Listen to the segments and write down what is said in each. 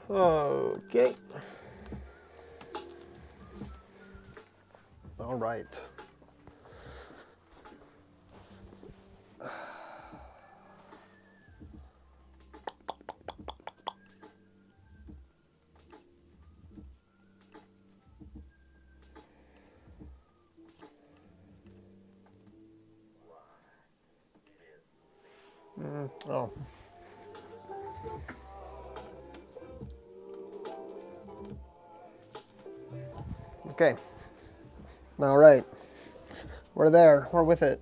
Okay. All right. Oh. Okay. All right. We're there. We're with it.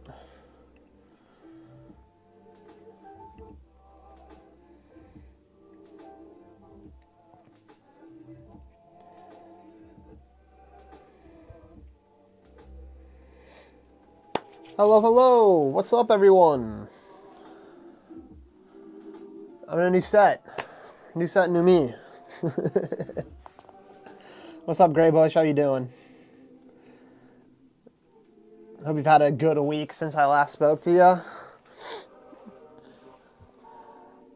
Hello, hello. What's up, everyone? I'm in a new set. New set, new me. What's up, Gray Bush? How you doing? Hope you've had a good week since I last spoke to you.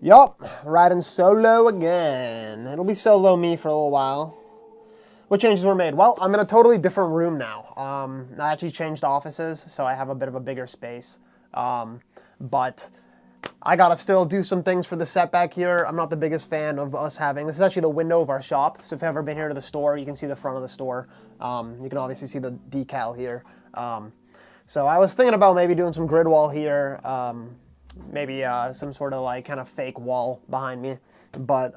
Yup, riding solo again. It'll be solo me for a little while. What changes were made? Well, I'm in a totally different room now. I actually changed offices, so I have a bit of a bigger space. But I gotta still do some things for the set back here. I'm not the biggest fan of us having... This is actually the window of our shop, so if you've ever been here to the store, you can see the front of the store. You can obviously see the decal here. So I was thinking about maybe doing some grid wall here, maybe some sort of like kind of fake wall behind me, but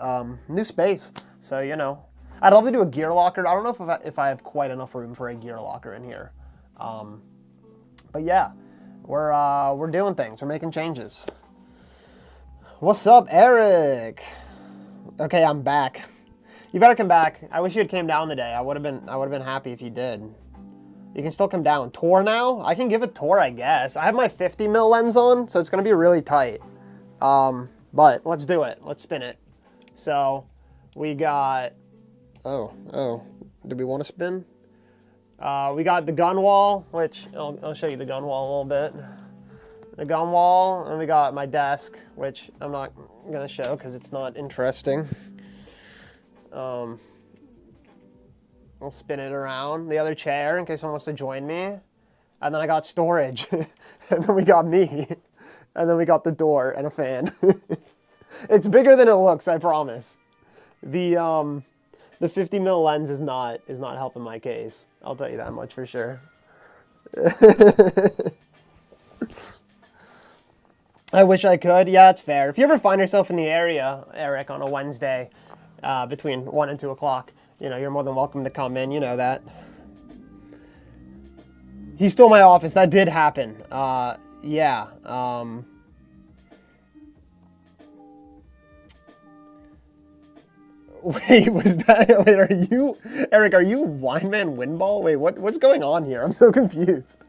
new space, so you know. I'd love to do a gear locker. I don't know if I have quite enough room for a gear locker in here, but yeah, we're doing things. We're making changes. What's up, Eric? Okay, I'm back. You better come back. I wish you had came down today. I would have been happy if you did. You can still come down. Tour now? I can give a tour, I guess. I have my 50 mil lens on, so it's gonna be really tight. But let's do it. Let's spin it. So we got. Oh, do we want to spin? We got the gun wall, which I'll show you the gun wall a little bit. The gun wall, and we got my desk, which I'm not gonna show because it's not interesting. I'll spin it around. The other chair in case someone wants to join me. And then I got storage. And then we got me. And then we got the door and a fan. It's bigger than it looks, I promise. The 50 mil lens is not helping my case. I'll tell you that much for sure. I wish I could. Yeah, it's fair. If you ever find yourself in the area, Eric, on a Wednesday between 1 and 2 o'clock, you know, you're more than welcome to come in. You know that. He stole my office. That did happen. Yeah. Wait, was that... Wait, are you... Eric, are you Wineman Windball? Wait, what's going on here? I'm so confused.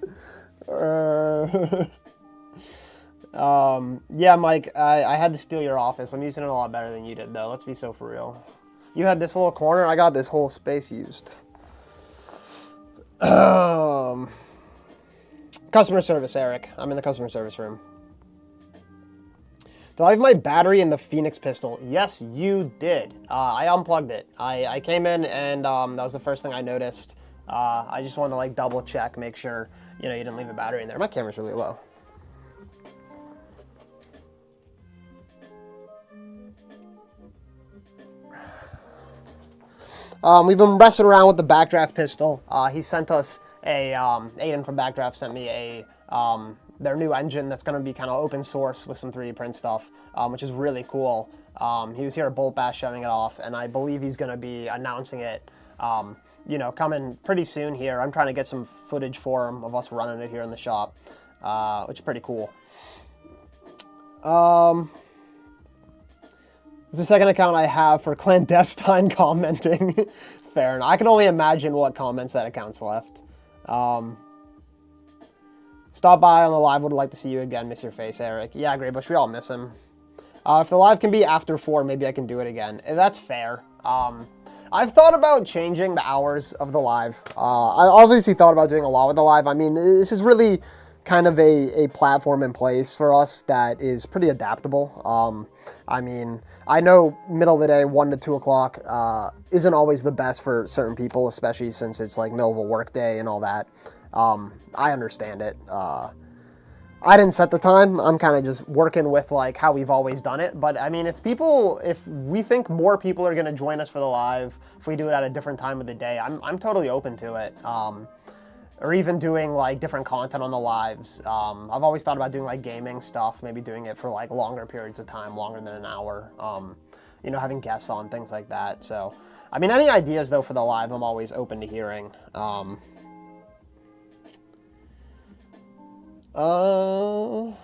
Yeah, Mike, I had to steal your office. I'm using it a lot better than you did, though. Let's be so for real. You had this little corner. I got this whole space used. Customer service, Eric. I'm in the customer service room. Did I leave my battery in the Phoenix pistol? Yes, you did. I unplugged it. I came in and that was the first thing I noticed. I just wanted to like double check, make sure, you know, you didn't leave a battery in there. My camera's really low. We've been messing around with the Backdraft pistol. He sent us a, Aiden from Backdraft sent me a, their new engine that's going to be kind of open source with some 3D print stuff, which is really cool. He was here at Bolt Bash showing it off, and I believe he's going to be announcing it, you know, coming pretty soon here. I'm trying to get some footage for him of us running it here in the shop, which is pretty cool. It's the second account I have for clandestine commenting. Fair enough. I can only imagine what comments that account's left. Stop by on the live. Would like to see you again. Miss your face, Eric. Yeah, Greybush. We all miss him. If the live can be after 4, maybe I can do it again. That's fair. I've thought about changing the hours of the live. I obviously thought about doing a lot with the live. I mean, this is really kind of a platform in place for us that is pretty adaptable. I mean, I know middle of the day, 1 to 2 o'clock, isn't always the best for certain people, especially since it's like middle of a work day and all that. I understand it. I didn't set the time. I'm kind of just working with like how we've always done it. But I mean, if we think more people are going to join us for the live, if we do it at a different time of the day, I'm totally open to it. Or even doing like different content on the lives. I've always thought about doing like gaming stuff, maybe doing it for like longer periods of time, longer than an hour. You know, having guests on, things like that. So, I mean, any ideas though for the live, I'm always open to hearing. Are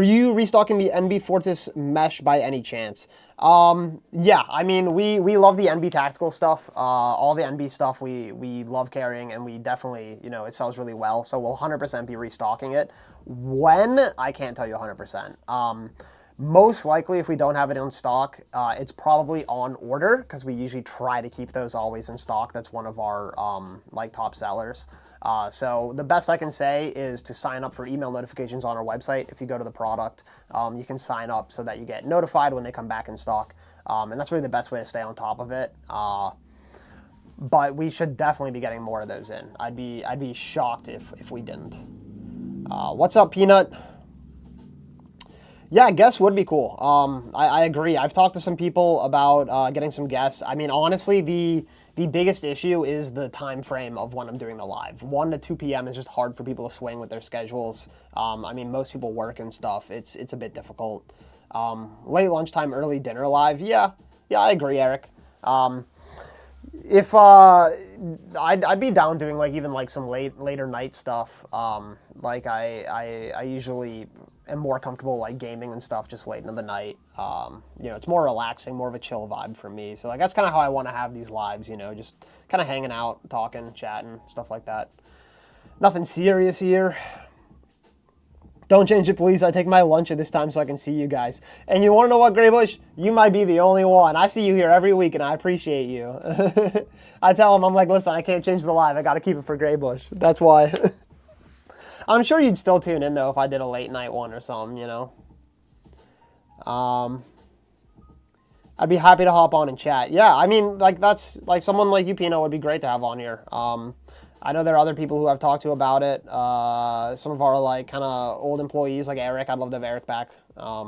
you restocking the NB Fortis mesh by any chance? Yeah, I mean, we love the NB tactical stuff. All the NB stuff we love carrying, and we definitely, you know, it sells really well. So we'll 100% be restocking it. When? I can't tell you 100%. Most likely, if we don't have it in stock, it's probably on order, because we usually try to keep those always in stock. That's one of our like top sellers. So the best I can say is to sign up for email notifications on our website. If you go to the product, you can sign up so that you get notified when they come back in stock. And that's really the best way to stay on top of it. But we should definitely be getting more of those in. I'd be shocked if we didn't. What's up, Peanut? Yeah, guests would be cool. I agree. I've talked to some people about getting some guests. I mean, honestly, the biggest issue is the time frame of when I'm doing the live. 1 to 2 p.m. is just hard for people to swing with their schedules. I mean, most people work and stuff. It's a bit difficult. Late lunchtime, early dinner live. Yeah, I agree, Eric. If I'd be down doing like even like some later night stuff. Like I usually am more comfortable like gaming and stuff just late into the night. You know, it's more relaxing, more of a chill vibe for me. So like that's kind of how I want to have these lives, you know, just kind of hanging out, talking, chatting, stuff like that. Nothing serious here. Don't change it, please. I take my lunch at this time so I can see you guys. And you want to know what, Graybush? You might be the only one. I see you here every week, and I appreciate you. I tell him, I'm like, listen, I can't change the live. I got to keep it for Graybush. That's why. I'm sure you'd still tune in, though, if I did a late night one or something, you know. I'd be happy to hop on and chat. Yeah, I mean, like, that's, like, someone like you, Pino, would be great to have on here. I know there are other people who I've talked to about it. Some of our like kind of old employees, like Eric. I'd love to have Eric back. I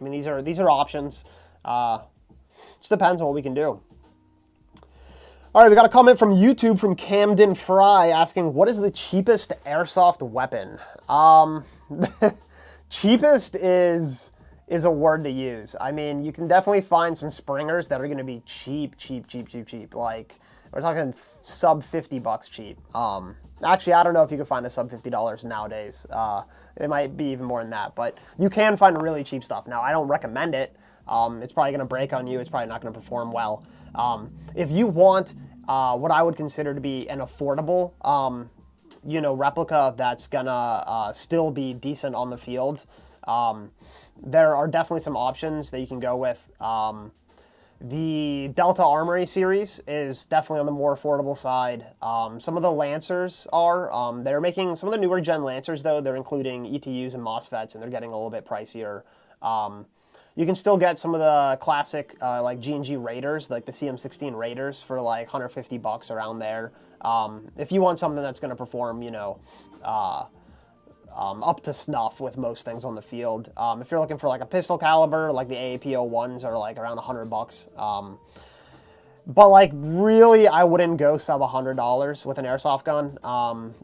mean, these are options. Just depends on what we can do. All right, we got a comment from YouTube from Camden Fry asking, "What is the cheapest airsoft weapon?" Cheapest is a word to use. I mean, you can definitely find some springers that are going to be cheap. Like, we're talking sub $50 cheap. Actually, I don't know if you can find a sub $50 nowadays. It might be even more than that, but you can find really cheap stuff. Now, I don't recommend it. It's probably going to break on you. It's probably not going to perform well. If you want what I would consider to be an affordable, you know, replica that's going to still be decent on the field, there are definitely some options that you can go with. The Delta Armory series is definitely on the more affordable side. Some of the Lancers are. They're making some of the newer gen Lancers, though. They're including ETUs and MOSFETs, and they're getting a little bit pricier. You can still get some of the classic like G&G Raiders, like the CM16 Raiders, for like $150 around there. If you want something that's going to perform, you know, up to snuff with most things on the field. If you're looking for like a pistol caliber, like the AAP01s are like around $100. But like really, I wouldn't go sub $100 with an airsoft gun.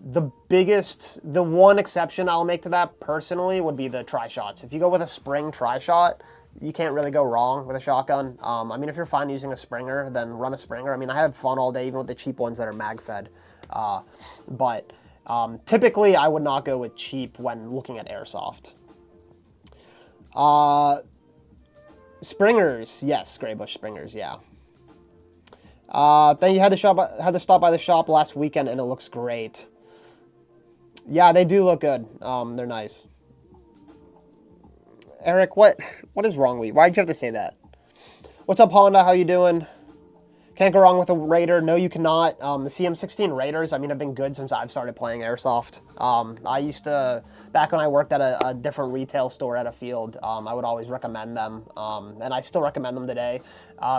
The one exception I'll make to that personally would be the tri-shots. If you go with a spring tri-shot, you can't really go wrong with a shotgun. I mean, if you're fine using a Springer, then run a Springer. I mean, I have fun all day, even with the cheap ones that are mag-fed. But typically, I would not go with cheap when looking at airsoft. Springers, yes, Graybush Springers, yeah. Then you had to stop by the shop last weekend, and it looks great. Yeah, they do look good. They're nice. Eric, what is wrong with you? Why'd you have to say that? What's up, Honda? How you doing? Can't go wrong with a Raider. No, you cannot. The CM16 Raiders, I mean, have been good since I've started playing Airsoft. I used to, back when I worked at a different retail store at a field, I would always recommend them, and I still recommend them today.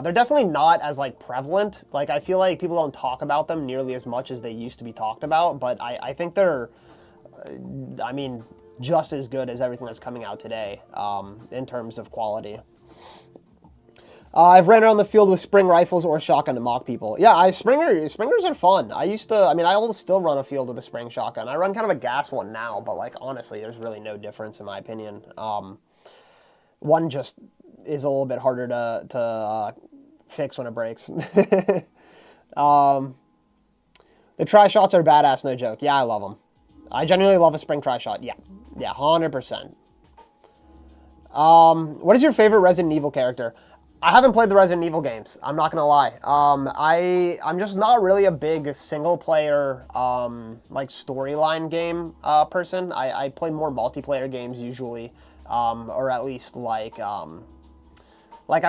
They're definitely not as, like, prevalent. Like, I feel like people don't talk about them nearly as much as they used to be talked about, but I think they're, I mean, just as good as everything that's coming out today in terms of quality. I've ran around the field with spring rifles or shotgun to mock people. Yeah, springers are fun. I'll still run a field with a spring shotgun. I run kind of a gas one now, but like honestly, there's really no difference in my opinion. One just is a little bit harder to fix when it breaks. The tri-shots are badass, no joke. Yeah, I love them. I genuinely love a spring tri-shot. Yeah, 100%. What is your favorite Resident Evil character? I haven't played the Resident Evil games. I'm not gonna lie. I'm just not really a big single player like storyline game person. I play more multiplayer games usually, or at least like I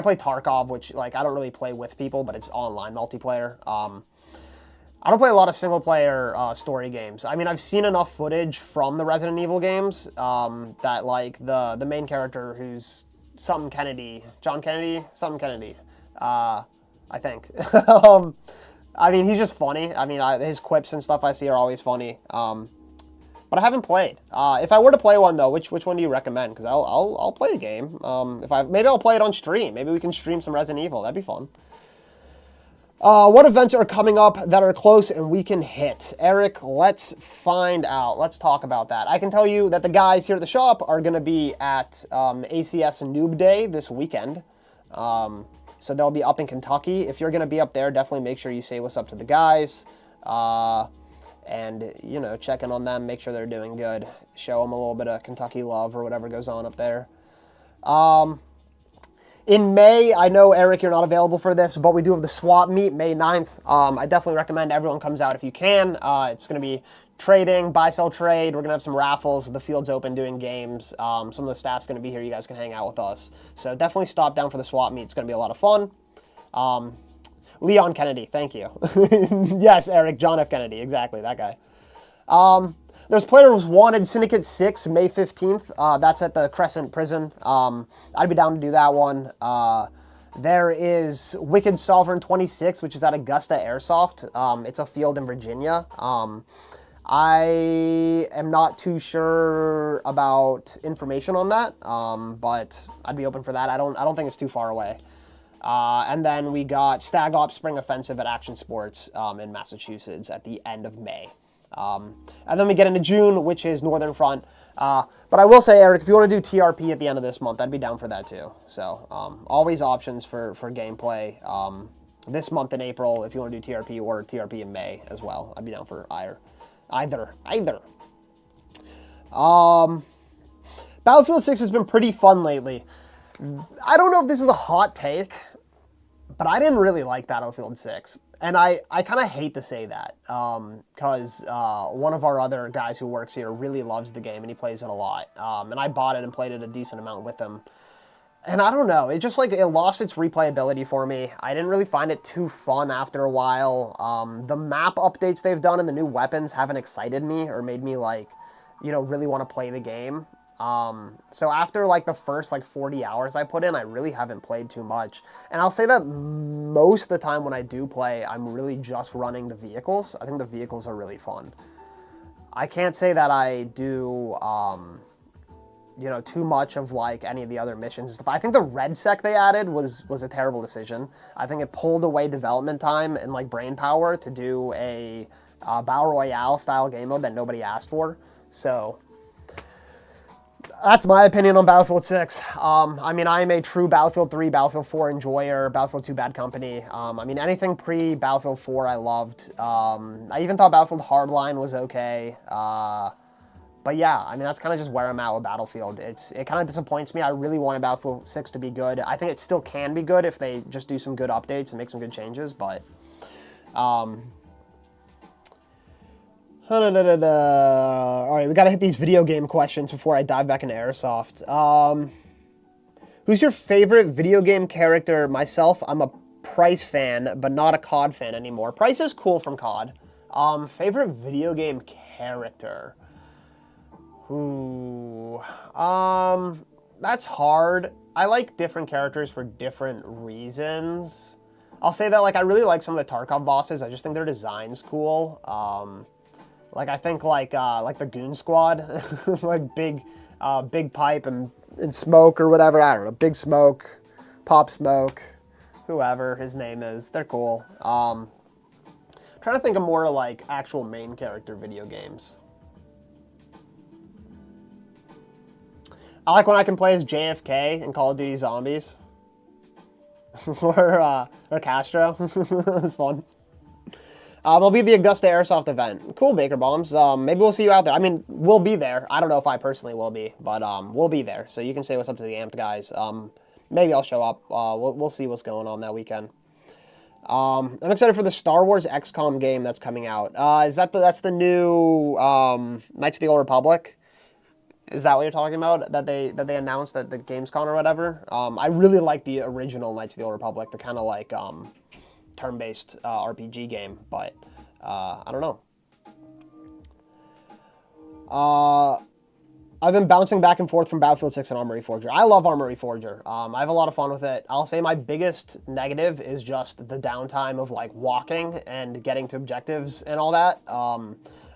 play Tarkov, which like I don't really play with people, but it's online multiplayer. I don't play a lot of single player story games. I mean, I've seen enough footage from the Resident Evil games that like the main character who's something Kennedy, John Kennedy, something Kennedy, I think. I mean, he's just funny. I mean, his quips and stuff I see are always funny. But I haven't played. If I were to play one though, which one do you recommend? Because I'll play a game. Maybe I'll play it on stream. Maybe we can stream some Resident Evil. That'd be fun. What events are coming up that are close and we can hit? Eric, let's find out. Let's talk about that. I can tell you that the guys here at the shop are going to be at ACS Noob Day this weekend. So they'll be up in Kentucky. If you're going to be up there, definitely make sure you say what's up to the guys. And, you know, check in on them, make sure they're doing good. Show them a little bit of Kentucky love or whatever goes on up there. In May, I know, Eric, you're not available for this, but we do have the swap meet May 9th. I definitely recommend everyone comes out if you can. It's going to be trading, buy, sell, trade. We're going to have some raffles. The field's open doing games. Some of the staff's going to be here. You guys can hang out with us. So definitely stop down for the swap meet. It's going to be a lot of fun. Leon Kennedy, thank you. Yes, Eric, John F. Kennedy, exactly, that guy. There's Players Wanted Syndicate 6, May 15th. That's at the Crescent Prison. I'd be down to do that one. There is Wicked Sovereign 26, which is at Augusta Airsoft. It's a field in Virginia. I am not too sure about information on that, but I'd be open for that. I don't think it's too far away. And then we got Stag Ops Spring Offensive at Action Sports in Massachusetts at the end of May. And then we get into June, which is Northern Front. But I will say, Eric, if you want to do TRP at the end of this month, I'd be down for that too. So always options for gameplay this month in April if you want to do TRP, or TRP in May as well. I'd be down for either. Battlefield 6 has been pretty fun lately. I don't know if this is a hot take, but I didn't really like Battlefield 6. And I kind of hate to say that because one of our other guys who works here really loves the game and he plays it a lot. And I bought it and played it a decent amount with him. And I don't know, it just it lost its replayability for me. I didn't really find it too fun after a while. The map updates they've done and the new weapons haven't excited me or made me really want to play the game. So after the first 40 hours I put in, I really haven't played too much. And I'll say that most of the time when I do play, I'm really just running the vehicles. I think the vehicles are really fun. I can't say that I do, too much of any of the other missions and stuff. I think the red sec they added was a terrible decision. I think it pulled away development time and brain power to do a Battle Royale style game mode that nobody asked for. So that's my opinion on Battlefield 6. I am a true Battlefield 3, Battlefield 4 enjoyer, Battlefield 2 Bad Company. Anything pre-Battlefield 4 I loved. I even thought Battlefield Hardline was okay. But yeah, that's kind of just where I'm at with Battlefield. It kind of disappoints me. I really wanted Battlefield 6 to be good. I think it still can be good if they just do some good updates and make some good changes, but all right, we gotta hit these video game questions before I dive back into Airsoft. Who's your favorite video game character? Myself, I'm a Price fan, but not a COD fan anymore. Price is cool from COD. Favorite video game character? Ooh. That's hard. I like different characters for different reasons. I'll say that, like, I really like some of the Tarkov bosses. I just think their design's cool. Like, I think, like the Goon Squad, like Big Pipe and Smoke or whatever. I don't know. Big Smoke, Pop Smoke, whoever his name is. They're cool. Trying to think of more, like, actual main character video games. I like when I can play as JFK in Call of Duty Zombies. or Castro. It was fun. It'll be the Augusta Airsoft event. Cool, Baker Bombs. Maybe we'll see you out there. I mean, we'll be there. I don't know if I personally will be, but we'll be there. So you can say what's up to the Amped guys. Maybe I'll show up. We'll see what's going on that weekend. I'm excited for the Star Wars XCOM game that's coming out. That's the new Knights of the Old Republic? Is that what you're talking about? That they announced at the Gamescom or whatever? I really like the original Knights of the Old Republic, the kind of like turn-based RPG game, but I don't know. I've been bouncing back and forth from Battlefield 6 and Armory Forger. I love Armory Forger. I have a lot of fun with it. I'll say my biggest negative is just the downtime of like walking and getting to objectives and all that.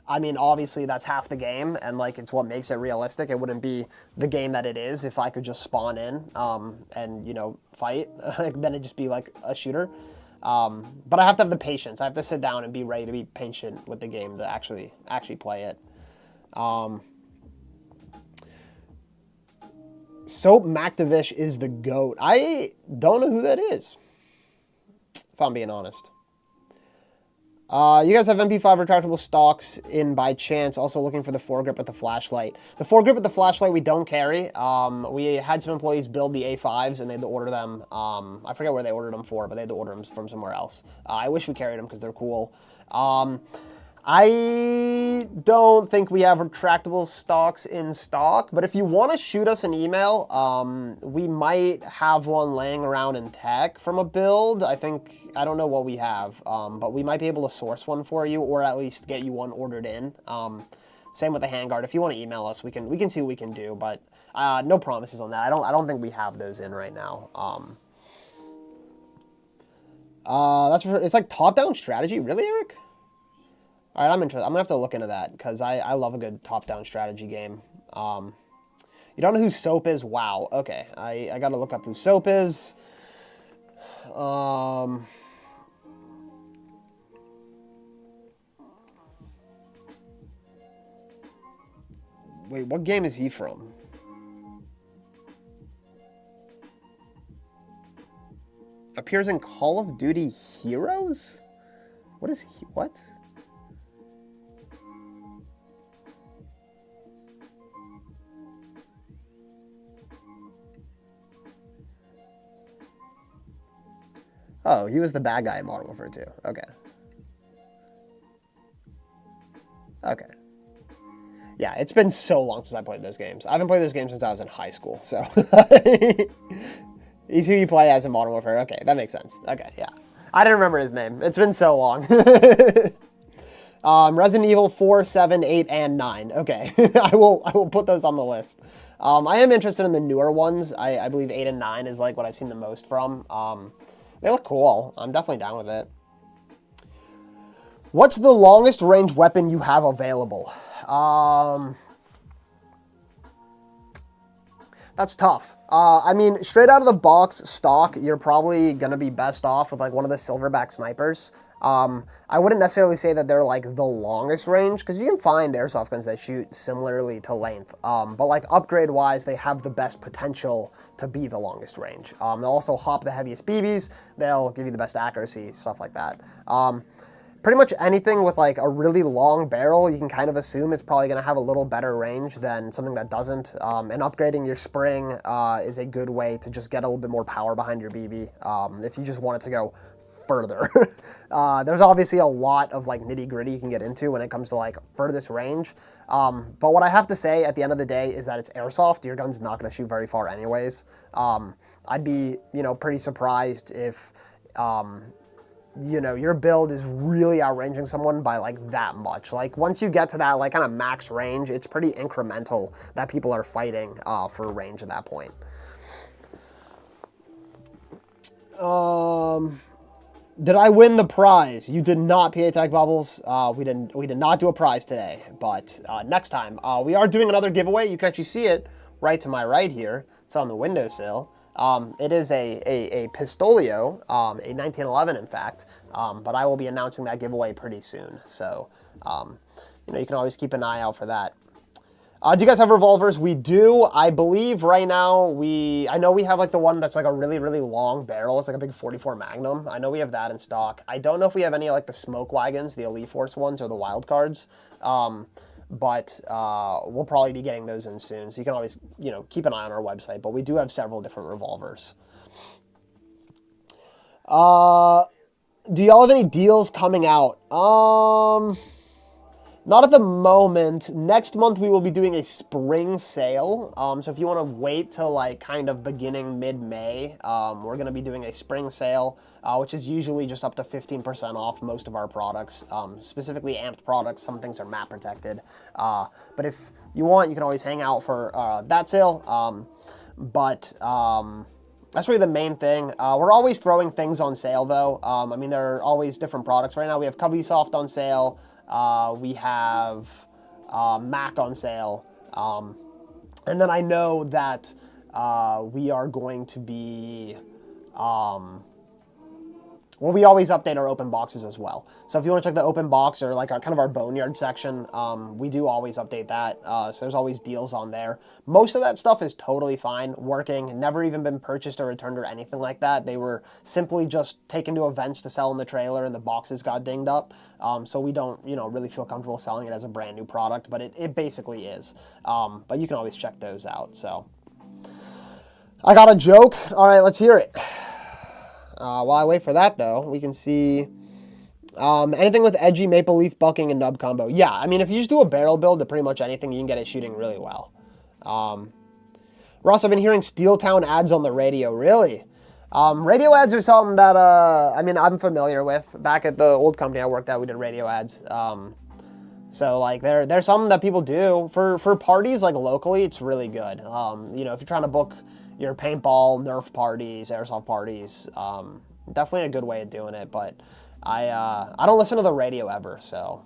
I mean, obviously that's half the game, and like it's what makes it realistic. It wouldn't be the game that it is if I could just spawn in and, you know, fight. Then it'd just be like a shooter. But I have to have the patience. I have to sit down and be ready to be patient with the game to actually play it. Soap MacDavish is the GOAT. I don't know who that is, if I'm being honest. You guys have MP5 retractable stocks in by chance, also looking for the foregrip with the flashlight. The foregrip with the flashlight we don't carry. We had some employees build the A5s and they had to order them. I forget where they ordered them for, but they had to order them from somewhere else. I wish we carried them because they're cool. I don't think we have retractable stocks in stock, but if you want to shoot us an email, we might have one laying around in tech from a build. I don't know what we have, but we might be able to source one for you, or at least get you one ordered in. Same with the handguard. If you want to email us, we can see what we can do, but no promises on that. I don't think we have those in right now. That's for sure. It's like top-down strategy, really, Eric? All right, I'm interested. I'm going to have to look into that because I love a good top-down strategy game. You don't know who Soap is? Wow. Okay, I got to look up who Soap is. Wait, what game is he from? Appears in Call of Duty Heroes? What is he? What? Oh, he was the bad guy in Modern Warfare 2. Okay. Okay. Yeah, it's been so long since I played those games. I haven't played those games since I was in high school, so. He's who you play as in Modern Warfare. Okay, that makes sense. Okay, yeah. I didn't remember his name. It's been so long. Resident Evil 4, 7, 8, and 9. Okay, I will put those on the list. I am interested in the newer ones. I believe 8 and 9 is like what I've seen the most from. They look cool. I'm definitely down with it. What's the longest range weapon you have available? That's tough. I mean, straight out of the box stock, you're probably going to be best off with like one of the silverback snipers. I wouldn't necessarily say that they're like the longest range, because you can find airsoft guns that shoot similarly to length. But like upgrade wise, they have the best potential to be the longest range. They'll also hop the heaviest BBs. They'll give you the best accuracy, stuff like that. Pretty much anything with like a really long barrel, you can kind of assume it's probably going to have a little better range than something that doesn't. And upgrading your spring is a good way to just get a little bit more power behind your BB if you just want it to go further. There's obviously a lot of like nitty gritty you can get into when it comes to like furthest range. But what I have to say at the end of the day is that it's airsoft. Your gun's not going to shoot very far anyways. I'd be, pretty surprised if you know, your build is really outranging someone by like that much. Like once you get to that like kind of max range, it's pretty incremental that people are fighting for range at that point. Did I win the prize? You did not, PA Tech Bubbles. We did not do a prize today, but next time we are doing another giveaway. You can actually see it right to my right here. It's on the windowsill. It is a Pistolio, a 1911 in fact, but I will be announcing that giveaway pretty soon. So, you know, you can always keep an eye out for that. Do you guys have revolvers? We do. I believe right now I know we have like the one that's like a really, really long barrel. It's like a big 44 Magnum. I know we have that in stock. I don't know if we have any like the smoke wagons, the Elite Force ones or the wild cards. But we'll probably be getting those in soon. So you can always, you know, keep an eye on our website. But we do have several different revolvers. Do y'all have any deals coming out? Not at the moment. Next month we will be doing a spring sale. So if you want to wait till like kind of beginning mid-May, we're going to be doing a spring sale, which is usually just up to 15% off most of our products, specifically amped products. Some things are map protected. But if you want, you can always hang out for that sale. That's really the main thing. We're always throwing things on sale though. I mean, there are always different products. Right now we have Cubbysoft on sale. We have Mac on sale. And then I know that we are going to be... well, we always update our open boxes as well. So if you want to check the open box or like our kind of our boneyard section, we do always update that. So there's always deals on there. Most of that stuff is totally fine, working, never even been purchased or returned or anything like that. They were simply just taken to events to sell in the trailer and the boxes got dinged up. So we don't, you know, really feel comfortable selling it as a brand new product, but it basically is. But you can always check those out. So I got a joke. All right, let's hear it. While I wait for that, though, we can see anything with edgy maple leaf bucking and nub combo. Yeah, I mean, if you just do a barrel build to pretty much anything, you can get it shooting really well. Ross, I've been hearing Steel Town ads on the radio. Really? Radio ads are something that, I mean, I'm familiar with. Back at the old company I worked at, we did radio ads. So, like, they're something that people do. For parties, like, locally, it's really good. You know, if you're trying to book your paintball, Nerf parties, Airsoft parties, definitely a good way of doing it, but I don't listen to the radio ever, so.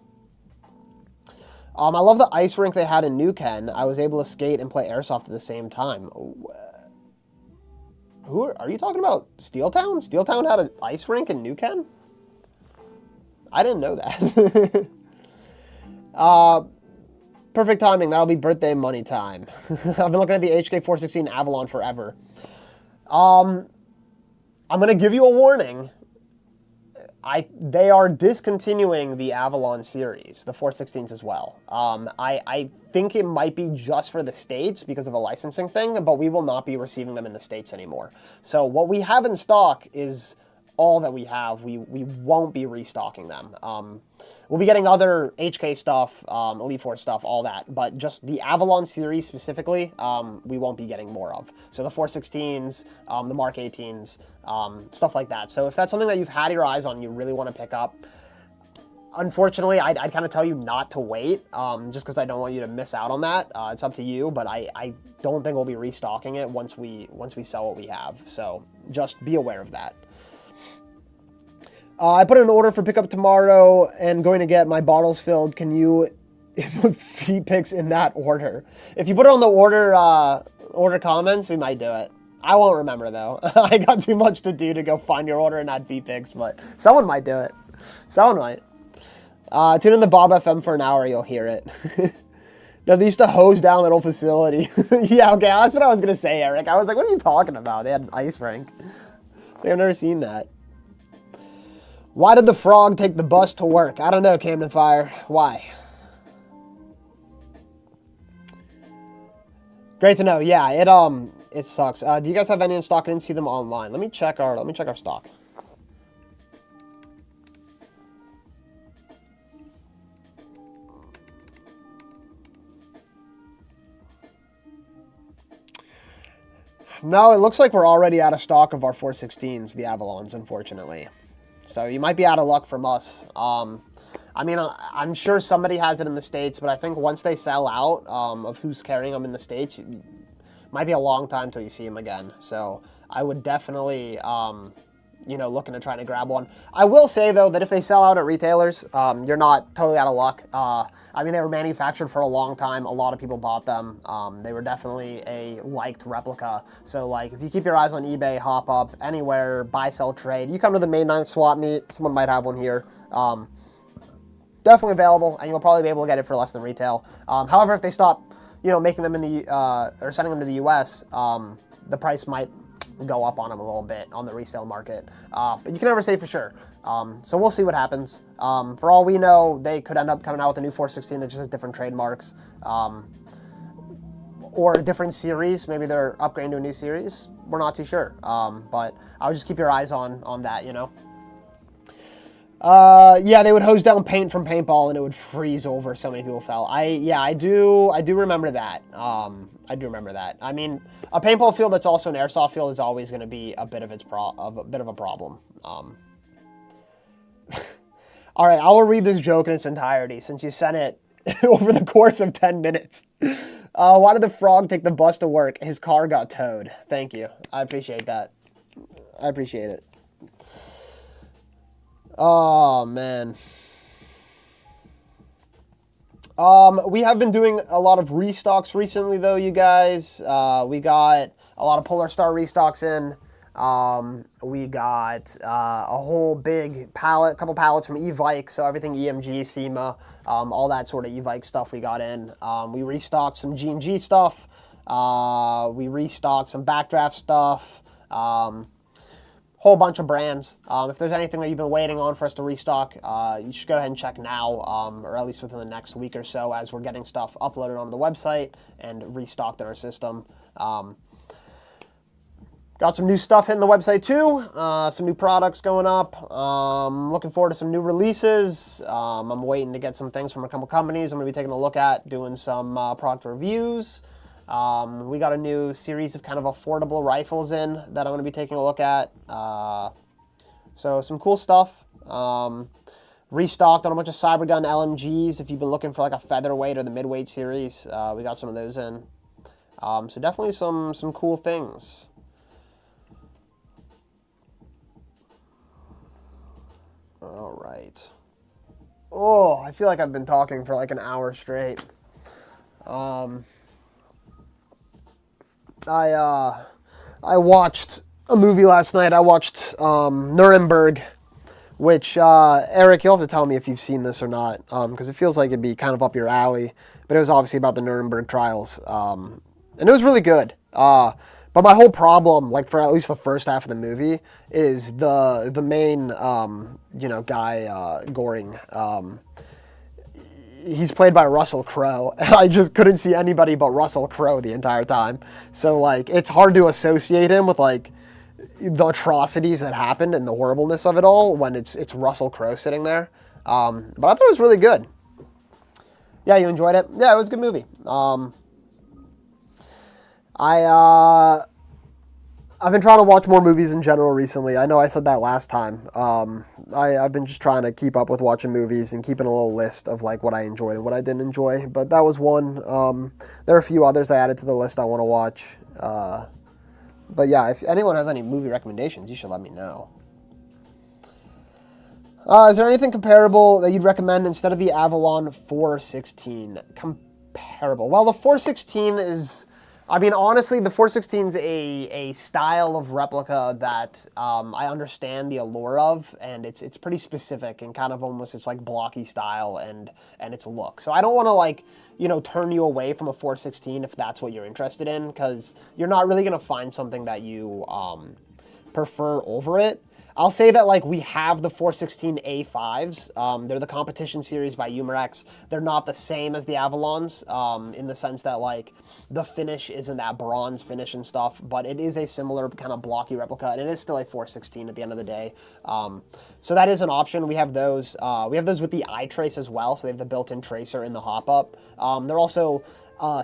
I love the ice rink they had in New Ken. I was able to skate and play Airsoft at the same time. Are you talking about Steel Town? Steel Town had an ice rink in New Ken? I didn't know that. Perfect timing. That'll be birthday money time. I've been looking at the HK416 Avalon forever. I'm going to give you a warning. They are discontinuing the Avalon series, the 416s as well. I think it might be just for the States because of a licensing thing, but we will not be receiving them in the States anymore. So what we have in stock is all that we have. We won't be restocking them. We'll be getting other HK stuff, Elite Force stuff, all that, but just the Avalon series specifically, we won't be getting more of. So the 416s, the Mark 18s, stuff like that. So if that's something that you've had your eyes on, you really want to pick up, unfortunately, I'd kind of tell you not to wait, just because I don't want you to miss out on that. It's up to you, but I don't think we'll be restocking it once we sell what we have. So just be aware of that. I put in an order for pickup tomorrow and going to get my bottles filled. Can you put feet pics in that order? If you put it on the order comments, we might do it. I won't remember though. I got too much to do to go find your order and add feet pics, but someone might do it. Someone might. Tune in the Bob FM for an hour, you'll hear it. No, they used to hose down that old facility. Yeah, okay, that's what I was going to say, Eric. I was like, what are you talking about? They had an ice rink. Like, I've never seen that. Why did the frog take the bus to work? I don't know, Camden Fire. Why? Great to know. Yeah, it sucks. Do you guys have any in stock? I didn't see them online. Let me check our stock. No, it looks like we're already out of stock of our 416s, the Avalons, unfortunately. So you might be out of luck from us. I mean, I'm sure somebody has it in the States, but I think once they sell out of who's carrying them in the States, it might be a long time till you see them again. So I would definitely, looking to try to grab one. I will say, though, that if they sell out at retailers, you're not totally out of luck. I mean, they were manufactured for a long time. A lot of people bought them. They were definitely a liked replica. So, like, if you keep your eyes on eBay, hop up, anywhere, buy, sell, trade. You come to the May 9th swap meet, someone might have one here. Definitely available, and you'll probably be able to get it for less than retail. However, if they stop, making them in the or sending them to the U.S., the price might go up on them a little bit on the resale market. But you can never say for sure. So we'll see what happens. For all we know, they could end up coming out with a new 416 that just has different trademarks, or a different series. Maybe they're upgrading to a new series. We're not too sure. But I would just keep your eyes on that. Yeah, they would hose down paint from paintball and it would freeze over. So many people fell. I do remember that. I do remember that. I mean, a paintball field that's also an airsoft field is always going to be a bit of a problem. All right, I will read this joke in its entirety since you sent it over the course of 10 minutes. Why did the frog take the bus to work? His car got towed. Thank you. I appreciate that. I appreciate it. Oh, man. We have been doing a lot of restocks recently, though, you guys. We got a lot of Polar Star restocks in. We got a whole big couple pallets from E-Vike, so everything EMG, SEMA, all that sort of E-Vike stuff we got in. We restocked some G&G stuff. We restocked some Backdraft stuff. Whole bunch of brands. If there's anything that you've been waiting on for us to restock, you should go ahead and check now, or at least within the next week or so, as we're getting stuff uploaded onto the website and restocked in our system. Got some new stuff hitting the website too, some new products going up. Looking forward to some new releases. I'm waiting to get some things from a couple companies I'm going to be taking a look at, doing some product reviews. We got a new series of kind of affordable rifles in that I'm going to be taking a look at. So some cool stuff. Restocked on a bunch of Cybergun LMGs. If you've been looking for like a featherweight or the midweight series, we got some of those in. So definitely some cool things. All right. Oh, I feel like I've been talking for like an hour straight. I watched a movie last night. I watched Nuremberg, which, Eric, you'll have to tell me if you've seen this or not, because it feels like it'd be kind of up your alley. But it was obviously about the Nuremberg trials, and it was really good. But my whole problem, like for at least the first half of the movie, is the main, guy, Goring. He's played by Russell Crowe, and I just couldn't see anybody but Russell Crowe the entire time. So, like, it's hard to associate him with, like, the atrocities that happened and the horribleness of it all when it's Russell Crowe sitting there. But I thought it was really good. Yeah, you enjoyed it? Yeah, it was a good movie. I've been trying to watch more movies in general recently. I know I said that last time. I've been just trying to keep up with watching movies and keeping a little list of like what I enjoyed and what I didn't enjoy. But that was one. There are a few others I added to the list I want to watch. But yeah, if anyone has any movie recommendations, you should let me know. Is there anything comparable that you'd recommend instead of the Avalon 416? Comparable. Well, the 416 is... I mean, honestly, the 416 is a style of replica that I understand the allure of, and it's pretty specific and kind of almost it's like blocky style and its look. So I don't want to like turn you away from a 416 if that's what you're interested in, because you're not really gonna find something that you prefer over it. I'll say that like we have the 416 A5s. They're the competition series by Umarex. They're not the same as the Avalons in the sense that like the finish isn't that bronze finish and stuff, but it is a similar kind of blocky replica, and it is still a 416 at the end of the day. So that is an option. We have those. We have those with the iTrace as well, so they have the built-in tracer in the hop-up. They're also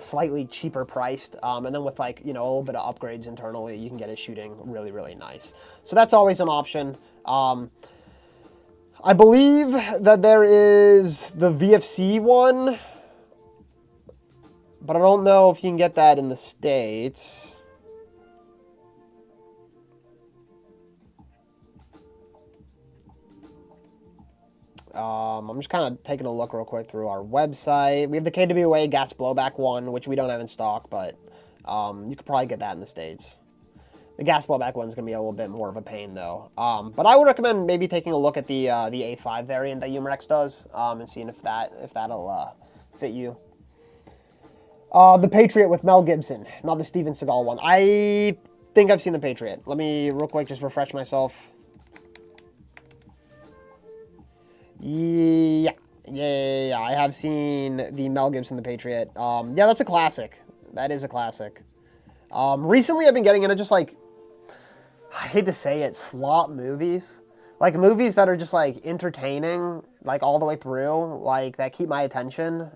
slightly cheaper priced. And then with like, you know, a little bit of upgrades internally, you can get it shooting really, really nice. So that's always an option. I believe that there is the VFC one, but I don't know if you can get that in the States. I'm just kind of taking a look real quick through our website. We have the KWA gas blowback one, which we don't have in stock, but you could probably get that in the States. The gas blowback one's going to be a little bit more of a pain, though. But I would recommend maybe taking a look at the A5 variant that Umarex does and seeing if that'll fit you. The Patriot with Mel Gibson, not the Steven Seagal one. I think I've seen the Patriot. Let me real quick just refresh myself. Yeah, I have seen the Mel Gibson, the Patriot. Yeah, that's a classic. That is a classic. Recently, I've been getting into just like, I hate to say it, slop movies. Like movies that are just like entertaining, like all the way through, like that keep my attention,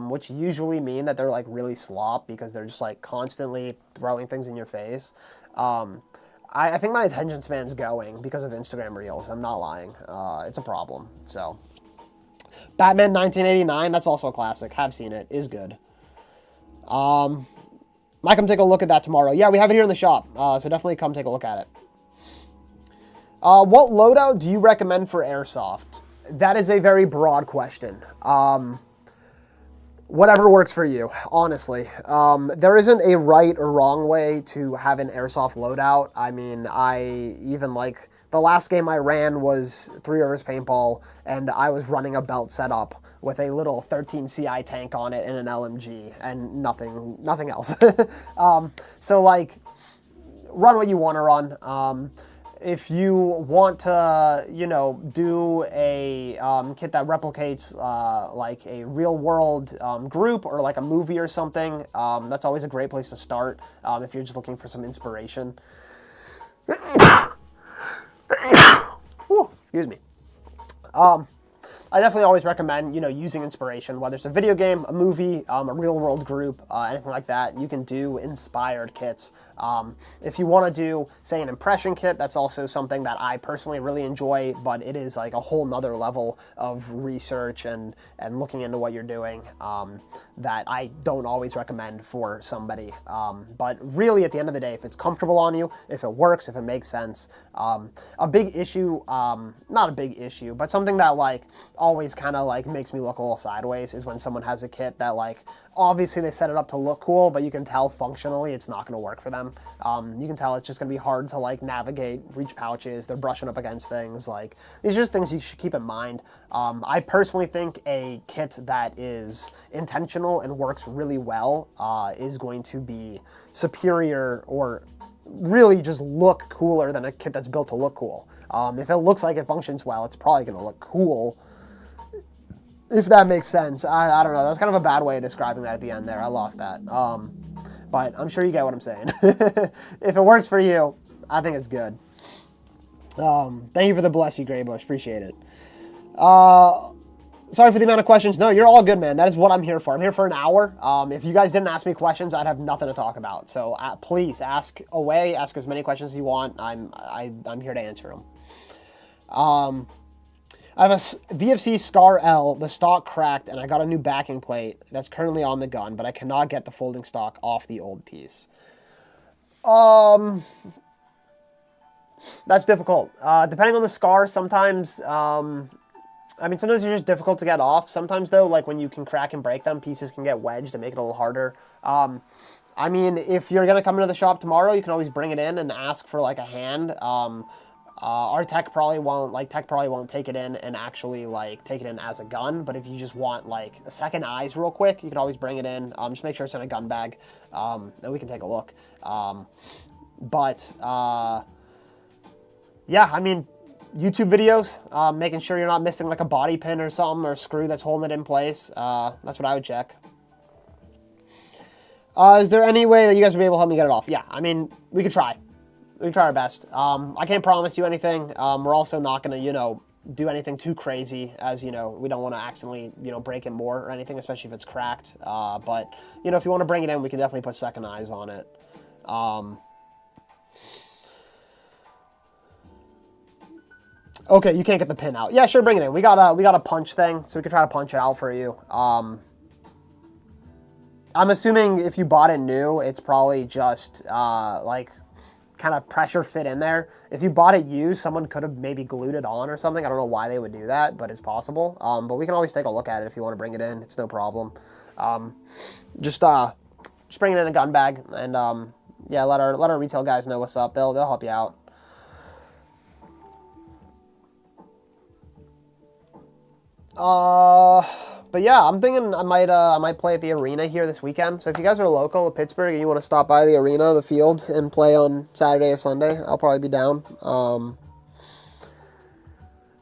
which usually mean that they're like really slop because they're just like constantly throwing things in your face. I think my attention span's going because of Instagram Reels. I'm not lying. It's a problem. So, Batman 1989, that's also a classic. Have seen it. Is good. Might come take a look at that tomorrow. Yeah, we have it here in the shop, so definitely come take a look at it. What loadout do you recommend for Airsoft? That is a very broad question. Whatever works for you, honestly. There isn't a right or wrong way to have an Airsoft loadout. I mean, the last game I ran was Three Rivers Paintball, and I was running a belt setup with a little 13 CI tank on it and an LMG, and nothing else. So, like, run what you want to run. If you want to, you know, do a kit that replicates like a real-world group or like a movie or something, that's always a great place to start if you're just looking for some inspiration. Ooh, excuse me. I definitely always recommend, you know, using inspiration, whether it's a video game, a movie, a real-world group, anything like that. You can do inspired kits. If you want to do, say, an impression kit, that's also something that I personally really enjoy, but it is like a whole nother level of research and looking into what you're doing that I don't always recommend for somebody. But really, at the end of the day, if it's comfortable on you, if it works, if it makes sense, a big issue, not a big issue, but something that like always kind of like makes me look a little sideways is when someone has a kit that like obviously they set it up to look cool, but you can tell functionally it's not going to work for them. You can tell it's just going to be hard to like navigate, reach pouches, they're brushing up against things. Like these are just things you should keep in mind. I personally think a kit that is intentional and works really well is going to be superior or really just look cooler than a kit that's built to look cool. If it looks like it functions well, it's probably going to look cool. If that makes sense. I don't know. That was kind of a bad way of describing that at the end there. I lost that. But I'm sure you get what I'm saying. If it works for you, I think it's good. Thank you for the bless you, Graybush. Appreciate it. Sorry for the amount of questions. No, you're all good, man. That is what I'm here for. I'm here for an hour. If you guys didn't ask me questions, I'd have nothing to talk about. So please ask away. Ask as many questions as you want. I'm here to answer them. I have a VFC Scar L, the stock cracked, and I got a new backing plate that's currently on the gun, but I cannot get the folding stock off the old piece. That's difficult. Depending on the Scar, sometimes, sometimes they're just difficult to get off. Sometimes, though, like when you can crack and break them, pieces can get wedged and make it a little harder. If you're going to come into the shop tomorrow, you can always bring it in and ask for, like, a hand. Our tech probably won't take it in and actually like take it in as a gun, but if you just want like a second eyes real quick, you can always bring it in. Just make sure it's in a gun bag, and we can take a look. Yeah, I mean, YouTube videos, making sure you're not missing like a body pin or something or a screw that's holding it in place. That's what I would check. Is there any way that you guys would be able to help me get it off? Yeah, I mean, we could try. We can try our best. I can't promise you anything. We're also not going to, do anything too crazy, as you know, we don't want to accidentally, break it more or anything, especially if it's cracked. But if you want to bring it in, we can definitely put second eyes on it. Okay, you can't get the pin out. Yeah, sure, bring it in. We got a punch thing, so we could try to punch it out for you. I'm assuming if you bought it new, it's probably just like kind of pressure fit in there. If you bought it used, someone could have maybe glued it on or something. I don't know why they would do that, but it's possible. But we can always take a look at it if you want to bring it in. It's no problem. Just bring it in a gun bag, and yeah, let our retail guys know what's up. They'll help you out. But yeah, I'm thinking I might play at the arena here this weekend. So if you guys are local to Pittsburgh and you want to stop by the arena, the field, and play on Saturday or Sunday, I'll probably be down.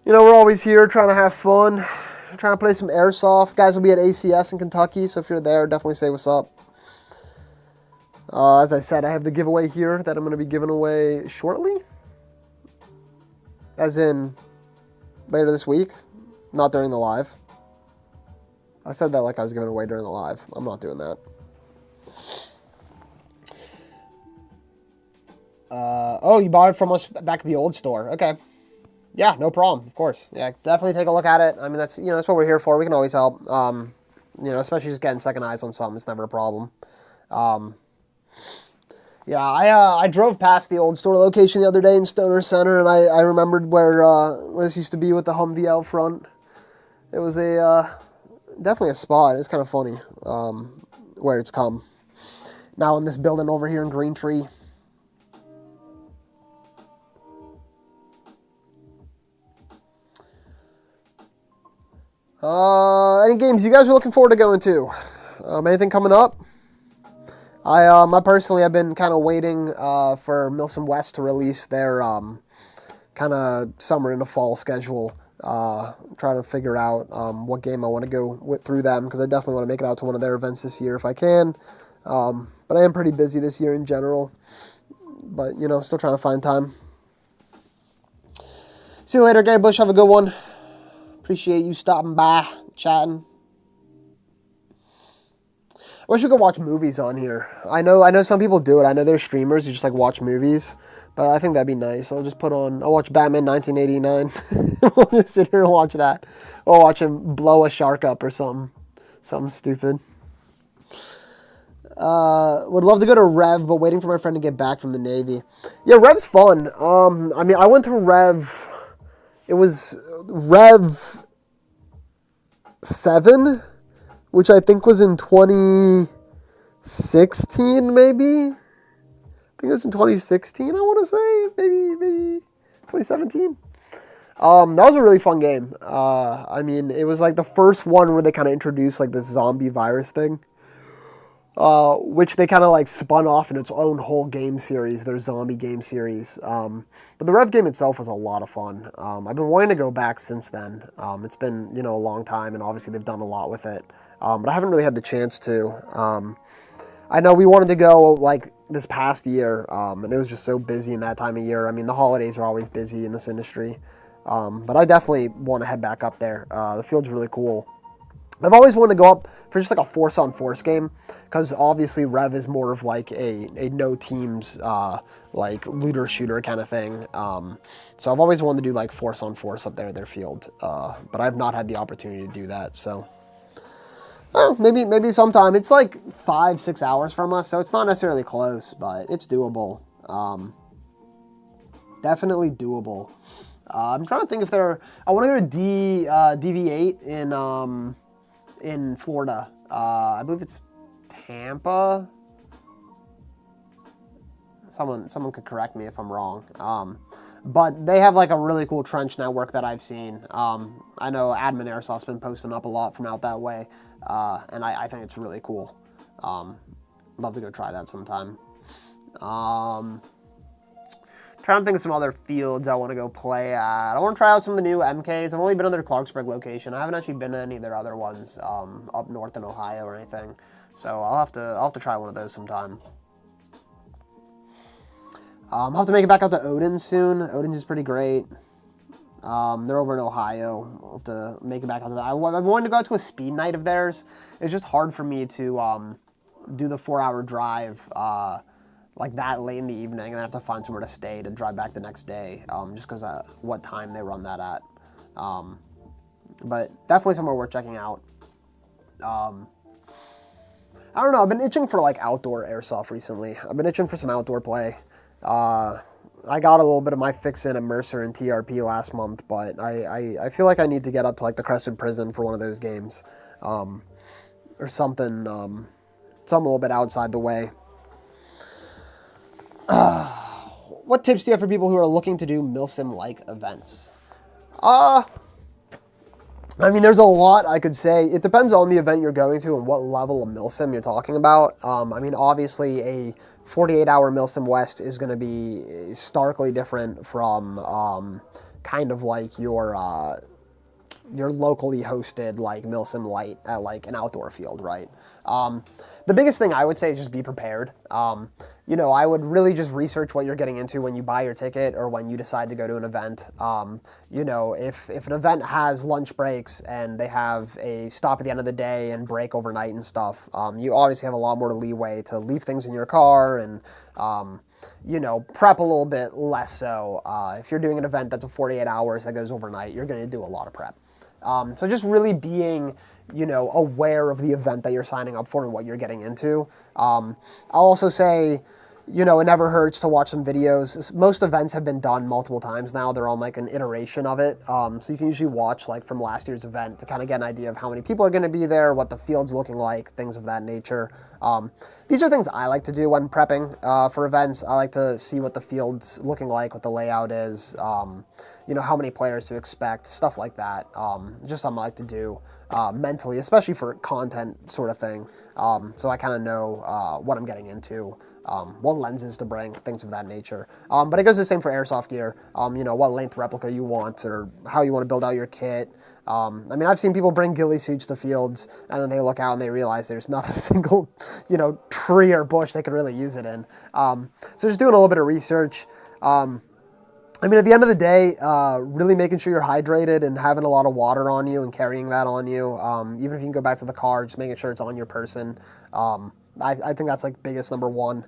We're always here trying to have fun, trying to play some Airsoft. Guys will be at ACS in Kentucky, so if you're there, definitely say what's up. As I said, I have the giveaway here that I'm going to be giving away shortly. As in later this week, not during the live. I said that like I was giving it away during the live. I'm not doing that. Oh, you bought it from us back at the old store. Okay. Yeah, no problem. Of course. Yeah, definitely take a look at it. I mean, that's what we're here for. We can always help. Especially just getting second eyes on something. It's never a problem. Yeah, I drove past the old store location the other day in Stoner Center, and I remembered where this used to be with the Humvee out front. It was definitely a spot. It's kind of funny where it's come. Now in this building over here in Green Tree. Any games you guys are looking forward to going to? Anything coming up? I personally have been kind of waiting for Milsom West to release their kind of summer into fall schedule. Trying to figure out what game I want to go through them, because I definitely want to make it out to one of their events this year if I can. But I am pretty busy this year in general. But, still trying to find time. See you later, Gary Bush. Have a good one. Appreciate you stopping by, chatting. I wish we could watch movies on here. I know some people do it. I know there's streamers who just like watch movies. But I think that'd be nice. I'll watch Batman 1989. We'll just sit here and watch that. Or watch him blow a shark up or something. Something stupid. Would love to go to Rev, but waiting for my friend to get back from the Navy. Yeah, Rev's fun. I went to Rev. It was Rev 7, which I think was in 2016, maybe? I think it was in 2016, I want to say. Maybe 2017. That was a really fun game. It was like the first one where they kind of introduced like this zombie virus thing. Which they kind of like spun off in its own whole game series, their zombie game series. But the Rev game itself was a lot of fun. I've been wanting to go back since then. It's been, a long time, and obviously they've done a lot with it. But I haven't really had the chance to. I know we wanted to go like this past year, and it was just so busy in that time of year. I mean, the holidays are always busy in this industry. But I definitely want to head back up there. The field's really cool. I've always wanted to go up for just like a force-on-force game, because obviously Rev is more of like a no teams like looter shooter kind of thing. So I've always wanted to do like force-on-force up there at their field, but I've not had the opportunity to do that. So maybe sometime. It's like 5-6 hours from us, so it's not necessarily close, but it's doable. Definitely doable. I'm trying to think if there. I want to go to DV8 in Florida. I believe it's Tampa. Someone could correct me if I'm wrong. But they have like a really cool trench network that I've seen. I know Admin Airsoft's been posting up a lot from out that way, and I think it's really cool. Love to go try that sometime. Trying to think of some other fields I want to go play at. I want to try out some of the new MKs. I've only been to their Clarksburg location. I haven't actually been to any of their other ones up north in Ohio or anything. So I'll have to try one of those sometime. I'll have to make it back out to Odin soon. Odin's is pretty great. They're over in Ohio. I'll have to make it back onto that. I wanted to go out to a speed night of theirs. It's just hard for me to do the 4-hour drive like that late in the evening, and I have to find somewhere to stay to drive back the next day, just because what time they run that at. But definitely somewhere worth checking out. I don't know. I've been itching for like outdoor airsoft recently. I've been itching for some outdoor play. I got a little bit of my fix in at Mercer and TRP last month, but I feel like I need to get up to like the Crescent Prison for one of those games, or something, something a little bit outside the way. What tips do you have for people who are looking to do milsim-like events? I mean, there's a lot I could say. It depends on the event you're going to and what level of milsim you're talking about. I mean, obviously, a 48-hour milsim west is going to be starkly different from kind of like your locally hosted like milsim light at like an outdoor field, right? The biggest thing I would say is just be prepared. You know, I would really just research what you're getting into when you buy your ticket or when you decide to go to an event. You know, if an event has lunch breaks and they have a stop at the end of the day and break overnight and stuff, you obviously have a lot more leeway to leave things in your car and, you know, prep a little bit less so. If you're doing an event that's a 48 hours that goes overnight, you're going to do a lot of prep. So just really being, you know, aware of the event that you're signing up for and what you're getting into. I'll also say, you know, it never hurts to watch some videos. Most events have been done multiple times now. They're on like an iteration of it. So you can usually watch like from last year's event to kind of get an idea of how many people are going to be there, what the field's looking like, things of that nature. These are things I like to do when prepping for events. I like to see what the field's looking like, what the layout is, you know, how many players to expect, stuff like that. Just something I like to do mentally, especially for content sort of thing. So I kind of know what I'm getting into, what lenses to bring, things of that nature. But it goes the same for airsoft gear. You know, what length replica you want or how you want to build out your kit. I mean, I've seen people bring ghillie suits to fields and then they look out and they realize there's not a single, you know, tree or bush they could really use it in. So just doing a little bit of research. I mean, at the end of the day, really making sure you're hydrated and having a lot of water on you and carrying that on you. Even if you can go back to the car, just making sure it's on your person. I think that's like biggest number one.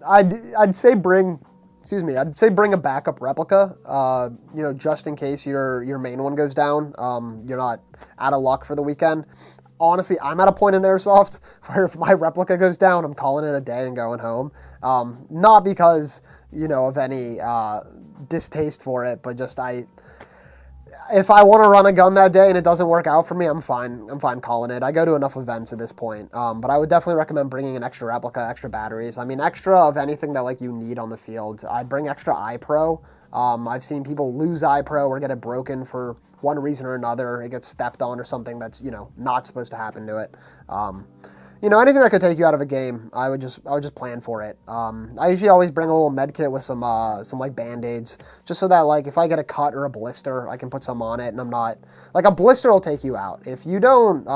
I'd say bring a backup replica, you know, just in case your main one goes down. You're not out of luck for the weekend. Honestly, I'm at a point in Airsoft where if my replica goes down, I'm calling it a day and going home. Not because, you know, of any distaste for it, but just if I want to run a gun that day and it doesn't work out for me, I'm fine calling it. I go to enough events at this point. But I would definitely recommend bringing an extra replica, extra batteries. I mean, extra of anything that like you need on the field. I'd bring extra iPro. I've seen people lose iPro or get it broken for one reason or another. It gets stepped on or something that's, you know, not supposed to happen to it. You know, anything that could take you out of a game, I would just plan for it. I usually always bring a little med kit with some like Band-Aids, just so that like if I get a cut or a blister, I can put some on it and I'm not, like a blister will take you out. If you don't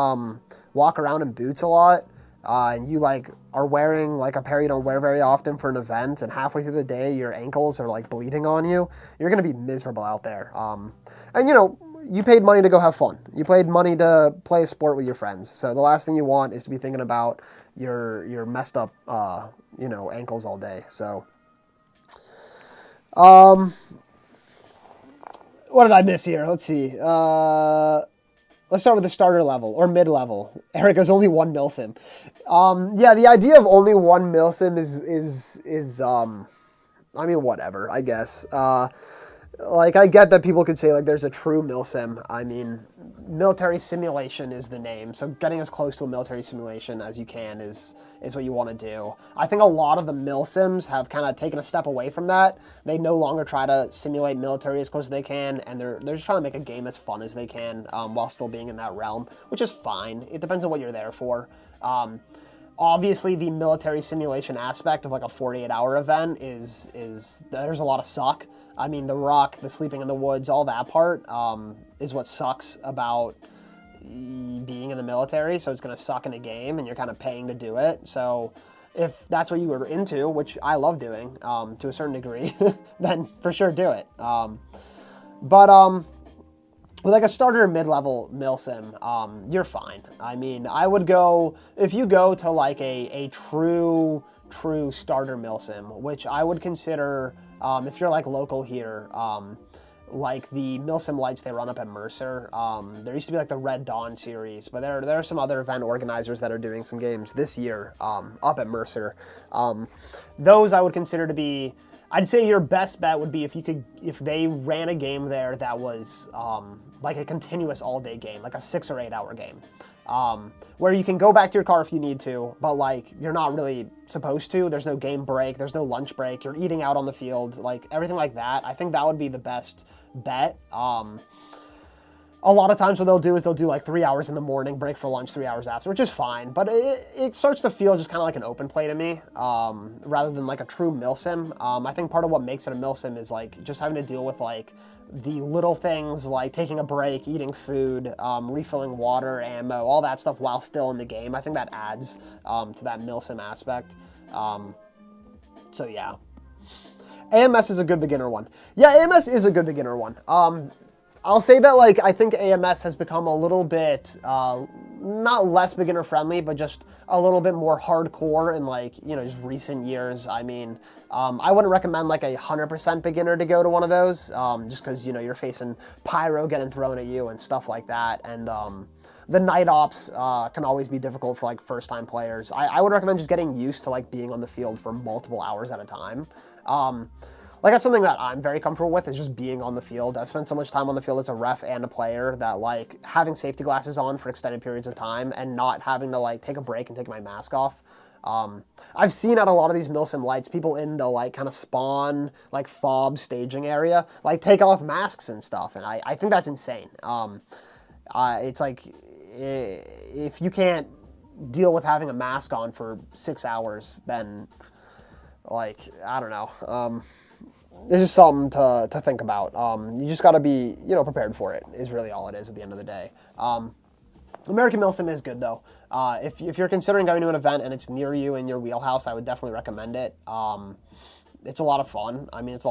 walk around in boots a lot, and you like are wearing like a pair you don't wear very often for an event, and halfway through the day your ankles are like bleeding on you, you're gonna be miserable out there. And you know, you paid money to go have fun. You paid money to play a sport with your friends. So the last thing you want is to be thinking about your messed up, you know, ankles all day. So, what did I miss here? Let's see. Let's start with the starter level or mid-level. Eric goes only one milsim. Yeah, the idea of only one milsim is I mean, whatever, I guess. Like, I get that people could say, like, there's a true milsim. I mean, military simulation is the name, so getting as close to a military simulation as you can is what you want to do. I think a lot of the milsims have kind of taken a step away from that. They no longer try to simulate military as close as they can, and they're just trying to make a game as fun as they can while still being in that realm, which is fine. It depends on what you're there for. Obviously, the military simulation aspect of like a 48-hour event is there's a lot of suck. I mean, the ruck, the sleeping in the woods, all that part is what sucks about being in the military. So it's going to suck in a game, and you're kind of paying to do it. So if that's what you were into, which I love doing to a certain degree, then for sure do it. But with like a starter mid-level milsim, you're fine. I mean, I would go, if you go to like a true starter milsim, which I would consider, if you're like local here, like the milsim lights they run up at Mercer. There used to be like the Red Dawn series, but there are some other event organizers that are doing some games this year up at Mercer. Those I would consider to be, I'd say your best bet would be if they ran a game there that was like a continuous all-day game, like a 6 or 8 hour game, where you can go back to your car if you need to, but like you're not really supposed to. There's no game break, there's no lunch break, you're eating out on the field, like everything like that. I think that would be the best bet. A lot of times what they'll do is they'll do like 3 hours in the morning, break for lunch 3 hours after, which is fine, but it starts to feel just kind of like an open play to me, rather than like a true milsim. I think part of what makes it a milsim is like just having to deal with like the little things like taking a break, eating food, refilling water, ammo, all that stuff while still in the game. I think that adds to that milsim aspect. So yeah. AMS is a good beginner one. Yeah, AMS is a good beginner one. I'll say that, like, I think AMS has become a little bit, not less beginner friendly, but just a little bit more hardcore in, like, you know, just recent years. I mean, I wouldn't recommend, like, 100% beginner to go to one of those, just because, you know, you're facing pyro getting thrown at you and stuff like that. And the night ops can always be difficult for, like, first-time players. I would recommend just getting used to, like, being on the field for multiple hours at a time. Like, that's something that I'm very comfortable with, is just being on the field. I've spent so much time on the field as a ref and a player that, like, having safety glasses on for extended periods of time and not having to, like, take a break and take my mask off. I've seen at a lot of these milsim lights, people in the, like, kind of spawn, like, fob staging area, like, take off masks and stuff, and I think that's insane. It's like, if you can't deal with having a mask on for 6 hours, then, like, I don't know. It's just something to think about. You just got to be, you know, prepared for it, is really all it is at the end of the day. American Milsim is good, though. If you're considering going to an event and it's near you in your wheelhouse, I would definitely recommend it. It's a lot of fun. I mean, it's a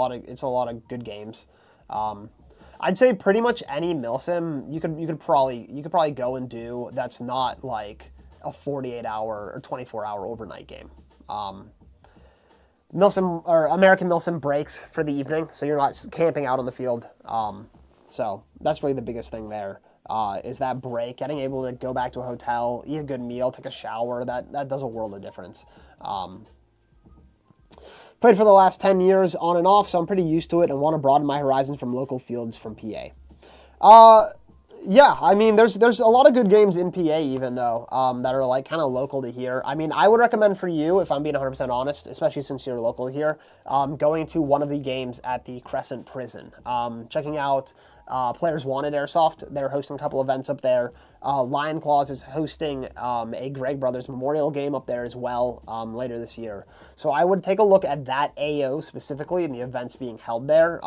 lot of good games. I'd say pretty much any Milsim you could probably go and do that's not like a 48-hour or 24-hour overnight game. Milsim or American Milsim breaks for the evening, so you're not camping out on the field. So that's really the biggest thing there, is that break, getting able to go back to a hotel, eat a good meal, take a shower. That does a world of difference. Played for the last 10 years on and off, so I'm pretty used to it and want to broaden my horizons from local fields from PA. Yeah, I mean, there's a lot of good games in PA even, though, that are, like, kind of local to here. I mean, I would recommend for you, if I'm being 100% honest, especially since you're local here, going to one of the games at the Crescent Prison, checking out Players Wanted Airsoft. They're hosting a couple events up there. Lion Claws is hosting a Greg Brothers Memorial game up there as well later this year. So I would take a look at that AO specifically and the events being held there.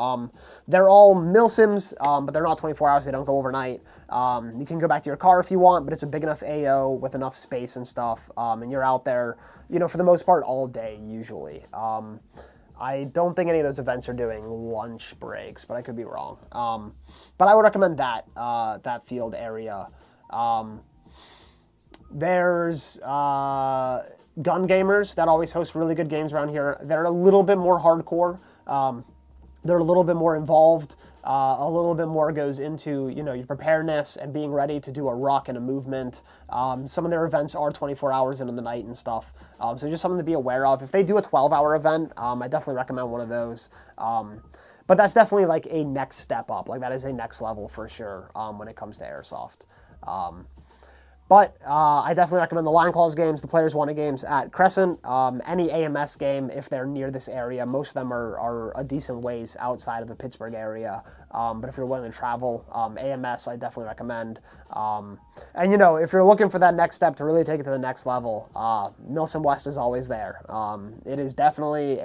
They're all milsims, but they're not 24 hours. They don't go overnight. You can go back to your car if you want, but it's a big enough AO with enough space and stuff, and you're out there, you know, for the most part all day usually. I don't think any of those events are doing lunch breaks, but I could be wrong. But I would recommend that field area. There's Gun Gamers that always host really good games around here. They're a little bit more hardcore. They're a little bit more involved. A little bit more goes into, you know, your preparedness and being ready to do a ruck and a movement. Some of their events are 24 hours into the night and stuff. So just something to be aware of. If they do a 12-hour event, I definitely recommend one of those. But that's definitely like a next step up. Like, that is a next level for sure when it comes to Airsoft. But I definitely recommend the Lion Claws games, the Players Wanted games at Crescent. Any AMS game, if they're near this area, most of them are a decent ways outside of the Pittsburgh area. But if you're willing to travel, AMS I definitely recommend. And, you know, if you're looking for that next step to really take it to the next level, Milsim West is always there. It is definitely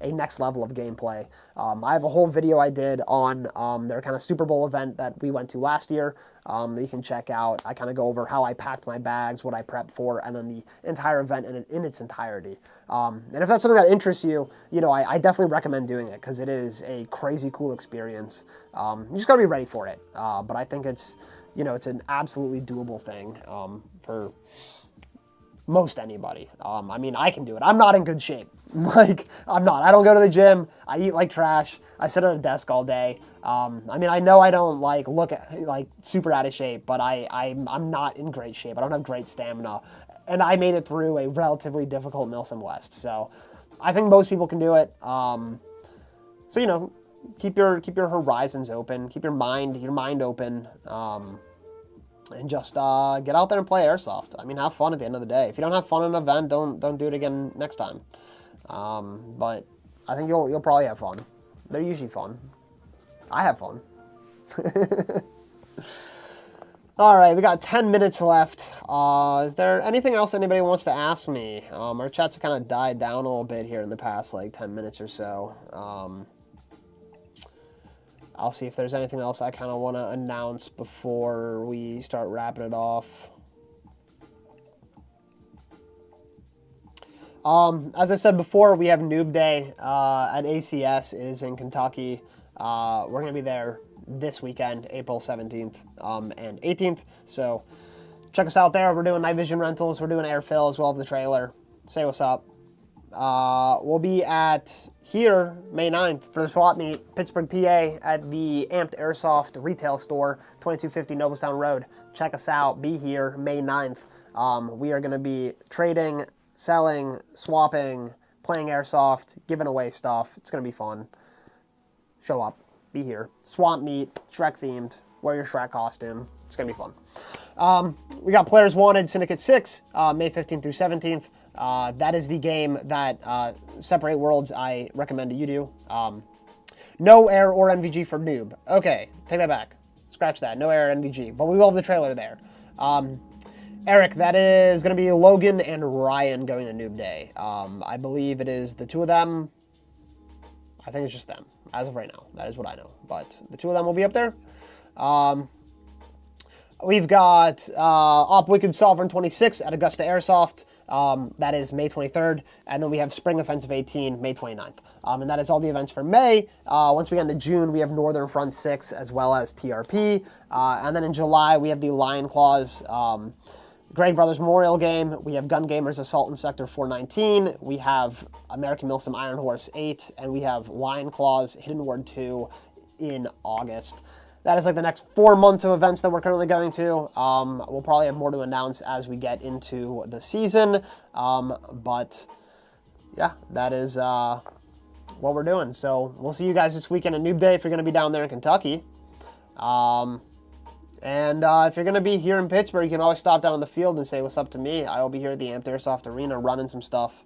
a next level of gameplay. I have a whole video I did on their kind of Super Bowl event that we went to last year that you can check out. I kind of go over how I packed my bags, what I prepped for, and then the entire event in its entirety. And if that's something that interests you, I definitely recommend doing it because it is a crazy cool experience. You just got to be ready for it. But I think it's an absolutely doable thing for most anybody. I mean, I can do it. I'm not in good shape. I'm not. I don't go to the gym. I eat like trash. I sit at a desk all day. I mean, I know I don't look super out of shape, but I'm not in great shape. I don't have great stamina, and I made it through a relatively difficult Milsim West. So, I think most people can do it. So keep your horizons open. Keep your mind open. And just get out there and play Airsoft. I mean, have fun at the end of the day. If you don't have fun in an event, don't do it again next time. But I think you'll probably have fun. They're usually fun. I have fun. All right, we got 10 minutes left. Is there anything else anybody wants to ask me? Our chats have kind of died down a little bit here in the past 10 minutes or so. I'll see if there's anything else I kind of want to announce before we start wrapping it off. As I said before, we have Noob Day at ACS. It is in Kentucky. We're going to be there this weekend, April 17th and 18th. So check us out there. We're doing night vision rentals. We're doing air fills. We'll have the trailer. Say what's up. We'll be at here May 9th for the swap meet, Pittsburgh, PA, at the Amped Airsoft retail store, 2250 Noblestown Road. Check us out. Be here May 9th. We are going to be trading, selling, swapping, playing Airsoft, giving away stuff. It's going to be fun. Show up. Be here. Swap meet, Shrek themed. Wear your Shrek costume. It's going to be fun. We got Players Wanted Syndicate 6, May 15th through 17th. That is the game that Separate Worlds I recommend you do. No air or NVG for noob. Okay, take that back. Scratch that. No air or NVG. But we will have the trailer there. Eric, that is going to be Logan and Ryan going to Noob Day. I believe it is the two of them. I think it's just them, as of right now. That is what I know. But the two of them will be up there. We've got Op Wicked Sovereign 26 at Augusta Airsoft. That is May 23rd. And then we have Spring Offensive 18, May 29th. And that is all the events for May. Once we get into June, we have Northern Front 6 as well as TRP. And then in July, we have the Lion Claws Greg Brothers Memorial Game. We have Gun Gamers Assault in Sector 419. We have American Milsim Iron Horse 8. And we have Lion Claws Hidden Ward 2 in August. That is the next 4 months of events that we're currently going to. We'll probably have more to announce as we get into the season. But yeah, that is what we're doing. So we'll see you guys this weekend at Noob Day if you're going to be down there in Kentucky. And if you're going to be here in Pittsburgh, you can always stop down on the field and say what's up to me. I will be here at the Amped Airsoft Arena running some stuff,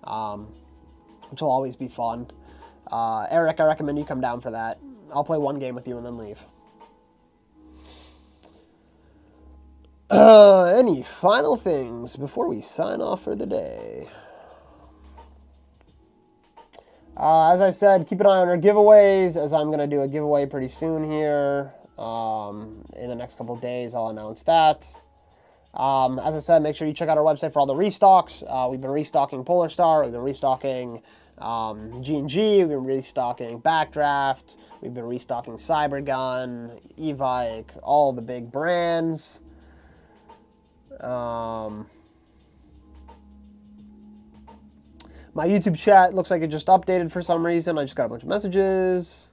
which will always be fun. Eric, I recommend you come down for that. I'll play one game with you and then leave. Any final things before we sign off for the day? As I said, keep an eye on our giveaways, as I'm going to do a giveaway pretty soon here. In the next couple of days, I'll announce that. As I said, make sure you check out our website for all the restocks. We've been restocking Polar Star. We've been restocking G&G. We've been restocking Backdraft. We've been restocking Cybergun, Evike, all the big brands. My YouTube chat looks like it just updated for some reason. I just got a bunch of messages.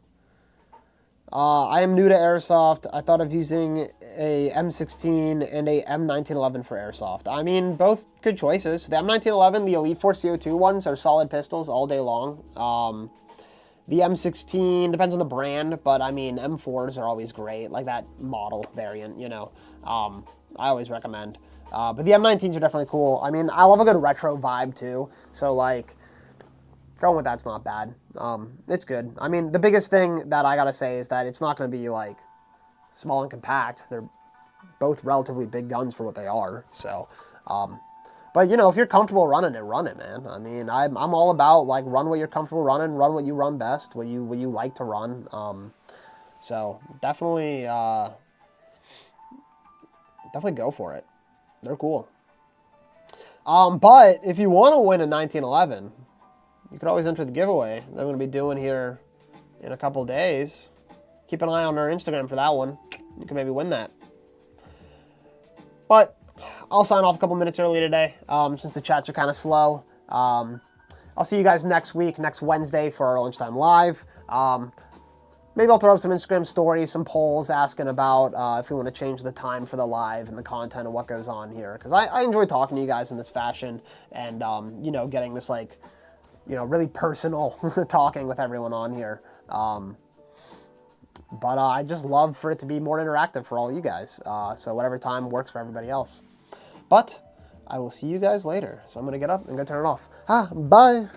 I am new to Airsoft. I thought of using a M16 and a M1911 for Airsoft. I mean, both good choices. The M1911, the Elite Force CO2 ones, are solid pistols all day long. The M16 depends on the brand, but I mean, M4s are always great, like that model variant, you know. I always recommend. But the M19s are definitely cool. I mean, I love a good retro vibe too, so like, going with that's not bad. It's good. I mean, the biggest thing that I gotta say is that it's not gonna be like small and compact. They're both relatively big guns for what they are. So, But, you know, if you're comfortable running it, run it, man. I mean, I'm all about, like, run what you're comfortable running, run what you run best, what you like to run. So definitely go for it. They're cool. But if you want to win a 1911, you could always enter the giveaway that I'm going to be doing here in a couple days. Keep an eye on our Instagram for that one. You can maybe win that. But I'll sign off a couple minutes early today, since the chats are kind of slow. I'll see you guys next week, next Wednesday for our lunchtime live. Maybe I'll throw up some Instagram stories, some polls asking about if we want to change the time for the live and the content and what goes on here. Because I enjoy talking to you guys in this fashion and, you know, getting this, like, you know, really personal talking with everyone on here. But I just love for it to be more interactive for all you guys. So whatever time works for everybody else. But I will see you guys later. So I'm going to get up and go turn it off. Bye.